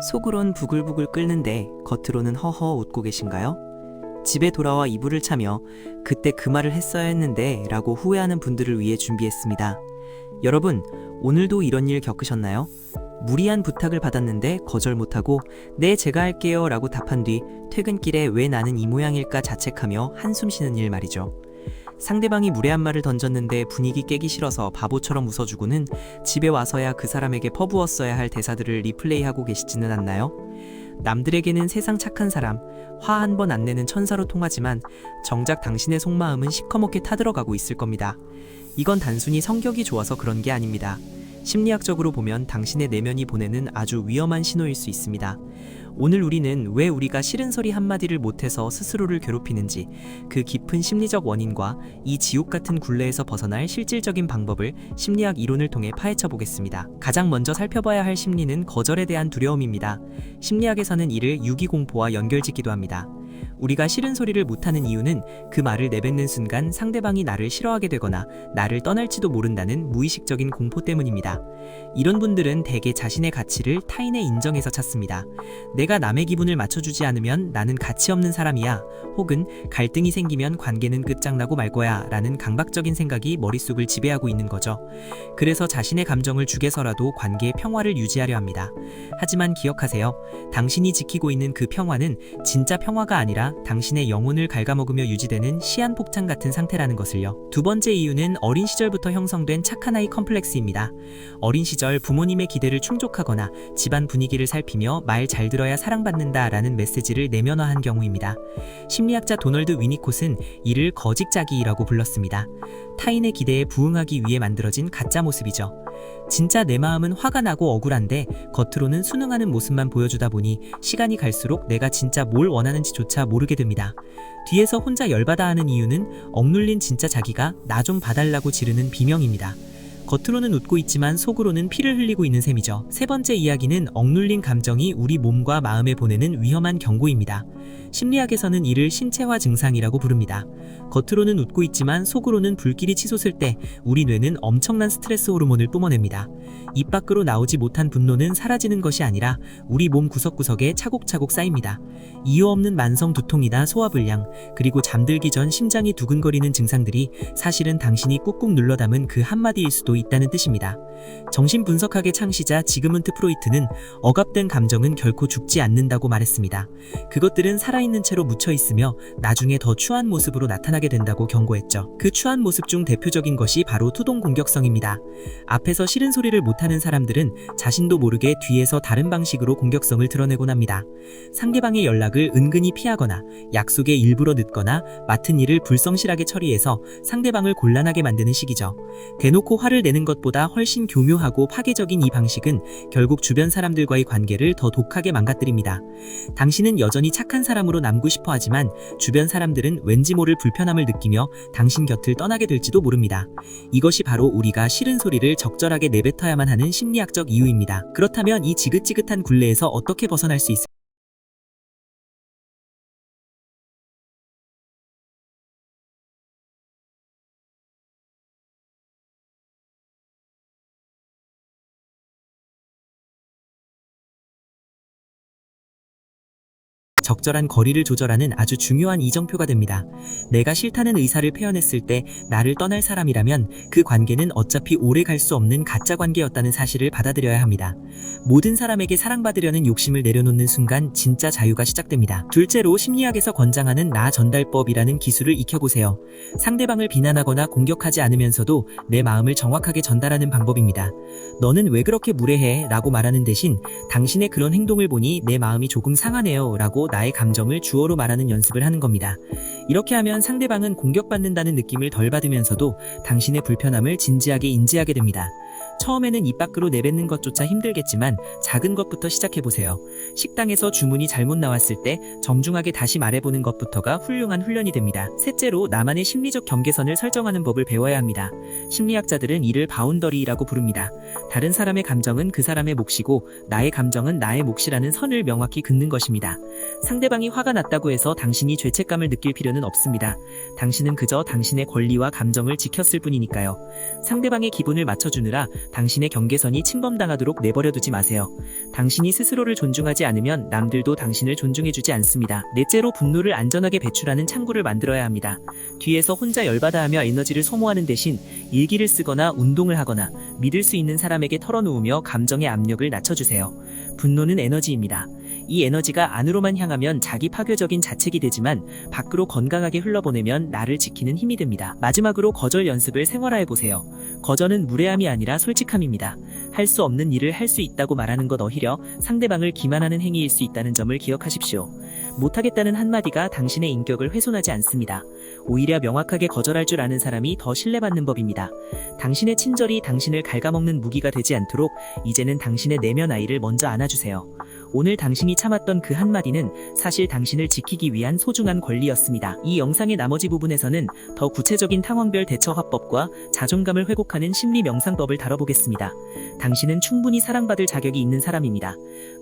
속으론 부글부글 끓는데 겉으로는 허허 웃고 계신가요? 집에 돌아와 이불을 차며 그때 그 말을 했어야 했는데 라고 후회하는 분들을 위해 준비했습니다. 여러분, 오늘도 이런 일 겪으셨나요? 무리한 부탁을 받았는데 거절 못하고 네 제가 할게요 라고 답한 뒤 퇴근길에 왜 나는 이 모양일까 자책하며 한숨 쉬는 일 말이죠. 상대방이 무례한 말을 던졌는데 분위기 깨기 싫어서 바보처럼 웃어주고는 집에 와서야 그 사람에게 퍼부었어야 할 대사들을 리플레이하고 계시지는 않나요? 남들에게는 세상 착한 사람, 화 한 번 안 내는 천사로 통하지만 정작 당신의 속마음은 시커멓게 타들어가고 있을 겁니다. 이건 단순히 성격이 좋아서 그런 게 아닙니다. 심리학적으로 보면 당신의 내면이 보내는 아주 위험한 신호일 수 있습니다. 오늘 우리는 왜 우리가 싫은 소리 한마디를 못해서 스스로를 괴롭히는지, 그 깊은 심리적 원인과 이 지옥 같은 굴레에서 벗어날 실질적인 방법을 심리학 이론을 통해 파헤쳐 보겠습니다. 가장 먼저 살펴봐야 할 심리는 거절에 대한 두려움입니다. 심리학에서는 이를 유기공포와 연결짓기도 합니다. 우리가 싫은 소리를 못하는 이유는 그 말을 내뱉는 순간 상대방이 나를 싫어하게 되거나 나를 떠날지도 모른다는 무의식적인 공포 때문입니다. 이런 분들은 대개 자신의 가치를 타인의 인정에서 찾습니다. 내가 남의 기분을 맞춰주지 않으면 나는 가치 없는 사람이야, 혹은 갈등이 생기면 관계는 끝장나고 말 거야 라는 강박적인 생각이 머릿속을 지배하고 있는 거죠. 그래서 자신의 감정을 죽여서라도 관계의 평화를 유지하려 합니다. 하지만 기억하세요. 당신이 지키고 있는 그 평화는 진짜 평화가 아니라 당신의 영혼을 갉아먹으며 유지되는 시한폭탄 같은 상태라는 것을요. 두 번째 이유는 어린 시절부터 형성된 착한 아이 컴플렉스입니다. 어린 시절 부모님의 기대를 충족하거나 집안 분위기를 살피며 말 잘 들어야 사랑받는다 라는 메시지를 내면화한 경우입니다. 심리학자 도널드 위니콧은 이를 거짓자기라고 불렀습니다. 타인의 기대에 부응하기 위해 만들어진 가짜 모습이죠. 진짜 내 마음은 화가 나고 억울한데 겉으로는 순응하는 모습만 보여주다 보니 시간이 갈수록 내가 진짜 뭘 원하는지조차 모르게 됩니다. 뒤에서 혼자 열받아 하는 이유는 억눌린 진짜 자기가 나 좀 봐달라고 지르는 비명입니다. 겉으로는 웃고 있지만 속으로는 피를 흘리고 있는 셈이죠. 세 번째 이야기는 억눌린 감정이 우리 몸과 마음에 보내는 위험한 경고입니다. 심리학에서는 이를 신체화 증상이라고 부릅니다. 겉으로는 웃고 있지만 속으로는 불길이 치솟을 때 우리 뇌는 엄청난 스트레스 호르몬을 뿜어냅니다. 입 밖으로 나오지 못한 분노는 사라지는 것이 아니라 우리 몸 구석구석에 차곡차곡 쌓입니다. 이유 없는 만성 두통이나 소화불량, 그리고 잠들기 전 심장이 두근거리는 증상들이 사실은 당신이 꾹꾹 눌러 담은 그 한마디일 수도 있다는 뜻입니다. 정신분석학의 창시자 지그문트 프로이트는 억압된 감정은 결코 죽지 않는다고 말했습니다. 그것들은 살아있는 채로 묻혀있으며 나중에 더 추한 모습으로 나타나게 된다고 경고했죠. 그 추한 모습 중 대표적인 것이 바로 투동 공격성입니다. 앞에서 싫은 소리를 못하는 사람들은 자신도 모르게 뒤에서 다른 방식으로 공격성을 드러내곤 합니다. 상대방의 연락을 은근히 피하거나 약속에 일부러 늦거나 맡은 일을 불성실하게 처리해서 상대방을 곤란하게 만드는 식이죠. 대놓고 화를 내는 것보다 훨씬 교묘하고 파괴적인 이 방식은 결국 주변 사람들과의 관계를 더 독하게 망가뜨립니다. 당신은 여전히 착한 사람으로 남고 싶어 하지만 주변 사람들은 왠지 모를 불편함을 느끼며 당신 곁을 떠나게 될지도 모릅니다. 이것이 바로 우리가 싫은 소리를 적절하게 내뱉어야만 하는 심리학적 이유입니다. 그렇다면 이 지긋지긋한 굴레에서 어떻게 벗어날 수 있을까요? 적절한 거리를 조절하는 아주 중요한 이정표가 됩니다. 내가 싫다는 의사를 표현했을 때 나를 떠날 사람이라면 그 관계는 어차피 오래 갈 수 없는 가짜 관계였다는 사실을 받아들여야 합니다. 모든 사람에게 사랑받으려는 욕심을 내려놓는 순간 진짜 자유가 시작됩니다. 둘째로, 심리학에서 권장하는 나 전달법이라는 기술을 익혀보세요. 상대방을 비난하거나 공격하지 않으면서도 내 마음을 정확하게 전달하는 방법입니다. 너는 왜 그렇게 무례해? 라고 말하는 대신 당신의 그런 행동을 보니 내 마음이 조금 상하네요 라고 나의 감정을 주어로 말하는 연습을 하는 겁니다. 이렇게 하면 상대방은 공격받는다는 느낌을 덜 받으면서도 당신의 불편함을 진지하게 인지하게 됩니다. 처음에는 입 밖으로 내뱉는 것조차 힘들겠지만 작은 것부터 시작해보세요. 식당에서 주문이 잘못 나왔을 때 정중하게 다시 말해보는 것부터가 훌륭한 훈련이 됩니다. 셋째로, 나만의 심리적 경계선을 설정하는 법을 배워야 합니다. 심리학자들은 이를 바운더리라고 부릅니다. 다른 사람의 감정은 그 사람의 몫이고 나의 감정은 나의 몫이라는 선을 명확히 긋는 것입니다. 상대방이 화가 났다고 해서 당신이 죄책감을 느낄 필요는 없습니다. 당신은 그저 당신의 권리와 감정을 지켰을 뿐이니까요. 상대방의 기분을 맞춰주느라 당신의 경계선이 침범당하도록 내버려 두지 마세요. 당신이 스스로를 존중하지 않으면 남들도 당신을 존중해주지 않습니다. 넷째로, 분노를 안전하게 배출하는 창구를 만들어야 합니다. 뒤에서 혼자 열받아 하며 에너지를 소모하는 대신 일기를 쓰거나 운동을 하거나 믿을 수 있는 사람에게 털어놓으며 감정의 압력을 낮춰주세요. 분노는 에너지입니다. 이 에너지가 안으로만 향하면 자기 파괴적인 자책이 되지만 밖으로 건강하게 흘러보내면 나를 지키는 힘이 됩니다. 마지막으로, 거절 연습을 생활화해보세요. 거절은 무례함이 아니라 솔직함입니다. 할 수 없는 일을 할 수 있다고 말하는 것 오히려 상대방을 기만하는 행위일 수 있다는 점을 기억하십시오. 못하겠다는 한마디가 당신의 인격을 훼손하지 않습니다. 오히려 명확하게 거절할 줄 아는 사람이 더 신뢰받는 법입니다. 당신의 친절이 당신을 갉아먹는 무기가 되지 않도록 이제는 당신의 내면 아이를 먼저 안아주세요. 오늘 당신이 참았던 그 한마디는 사실 당신을 지키기 위한 소중한 권리였습니다. 이 영상의 나머지 부분에서는 더 구체적인 상황별 대처 화법과 자존감을 회복하는 심리 명상법을 다뤄보겠습니다. 당신은 충분히 사랑받을 자격이 있는 사람입니다.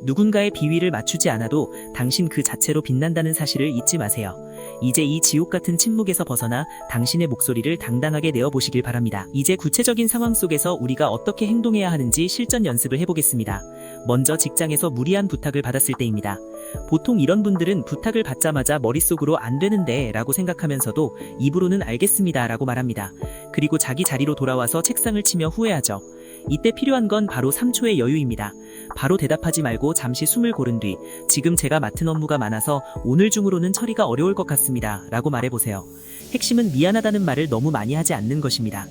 누군가의 비위를 맞추지 않아도 당신 그 자체로 빛난다는 사실을 잊지 마세요. 이제 이 지옥 같은 침묵에서 벗어나 당신의 목소리를 당당하게 내어보시길 바랍니다. 이제 구체적인 상황 속에서 우리가 어떻게 행동해야 하는지 실전 연습을 해보겠습니다. 먼저 직장에서 무리한 부탁을 받았을 때입니다. 보통 이런 분들은 부탁을 받자마자 머릿속으로 안 되는데 라고 생각하면서도 입으로는 알겠습니다 라고 말합니다. 그리고 자기 자리로 돌아와서 책상을 치며 후회하죠. 이때 필요한 건 바로 3초의 여유입니다. 바로 대답하지 말고 잠시 숨을 고른 뒤 지금 제가 맡은 업무가 많아서 오늘 중으로는 처리가 어려울 것 같습니다 라고 말해보세요. 핵심은 미안하다는 말을 너무 많이 하지 않는 것입니다.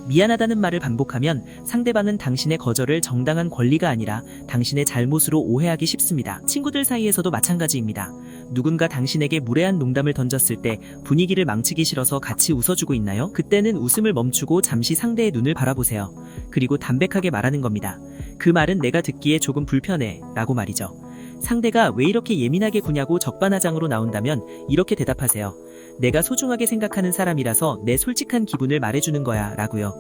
미안하다는 말을 반복하면 상대방은 당신의 거절을 정당한 권리가 아니라 당신의 잘못으로 오해하기 쉽습니다. 친구들 사이에서도 마찬가지입니다. 누군가 당신에게 무례한 농담을 던졌을 때 분위기를 망치기 싫어서 같이 웃어주고 있나요? 그때는 웃음을 멈추고 잠시 상대의 눈을 바라보세요. 그리고 담백하게 말하는 겁니다. 그 말은 내가 듣기에 조금 불편해 라고 말이죠. 상대가 왜 이렇게 예민하게 구냐고 적반하장으로 나온다면 이렇게 대답하세요. 내가 소중하게 생각하는 사람이라서 내 솔직한 기분을 말해주는 거야 라고요.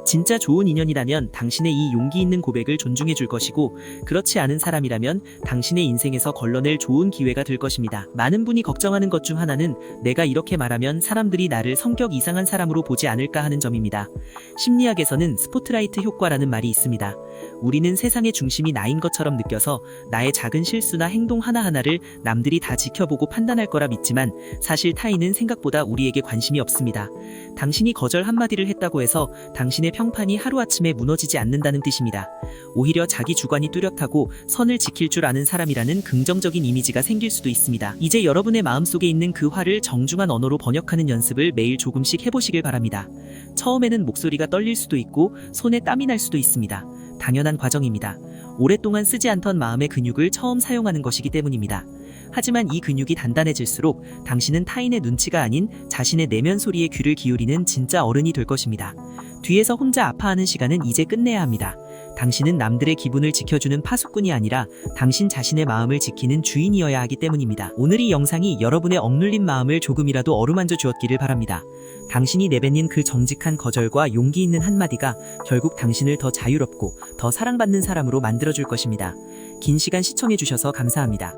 진짜 좋은 인연이라면 당신의 이 용기 있는 고백을 존중해 줄 것이고, 그렇지 않은 사람이라면 당신의 인생에서 걸러낼 좋은 기회가 될 것입니다. 많은 분이 걱정하는 것 중 하나는 내가 이렇게 말하면 사람들이 나를 성격 이상한 사람으로 보지 않을까 하는 점입니다. 심리학에서는 스포트라이트 효과라는 말이 있습니다. 우리는 세상의 중심이 나인 것처럼 느껴서 나의 작은 실수나 행동 하나하나를 남들이 다 지켜보고 판단할 거라 믿지만 사실 타인은 생각보다 우리에게 관심이 없습니다. 당신이 거절 한마디를 했다고 해서 당신의 평판이 하루아침에 무너지지 않는다는 뜻입니다. 오히려 자기 주관이 뚜렷하고 선을 지킬 줄 아는 사람이라는 긍정적인 이미지가 생길 수도 있습니다. 이제 여러분의 마음속에 있는 그 화를 정중한 언어로 번역하는 연습을 매일 조금씩 해보시길 바랍니다. 처음에는 목소리가 떨릴 수도 있고 손에 땀이 날 수도 있습니다. 당연한 과정입니다. 오랫동안 쓰지 않던 마음의 근육을 처음 사용하는 것이기 때문입니다. 하지만 이 근육이 단단해질수록 당신은 타인의 눈치가 아닌 자신의 내면 소리에 귀를 기울이는 진짜 어른이 될 것입니다. 뒤에서 혼자 아파하는 시간은 이제 끝내야 합니다. 당신은 남들의 기분을 지켜주는 파수꾼이 아니라 당신 자신의 마음을 지키는 주인이어야 하기 때문입니다. 오늘 이 영상이 여러분의 억눌린 마음을 조금이라도 어루만져 주었기를 바랍니다. 당신이 내뱉는 그 정직한 거절과 용기 있는 한마디가 결국 당신을 더 자유롭고 더 사랑받는 사람으로 만들어줄 것입니다. 긴 시간 시청해주셔서 감사합니다.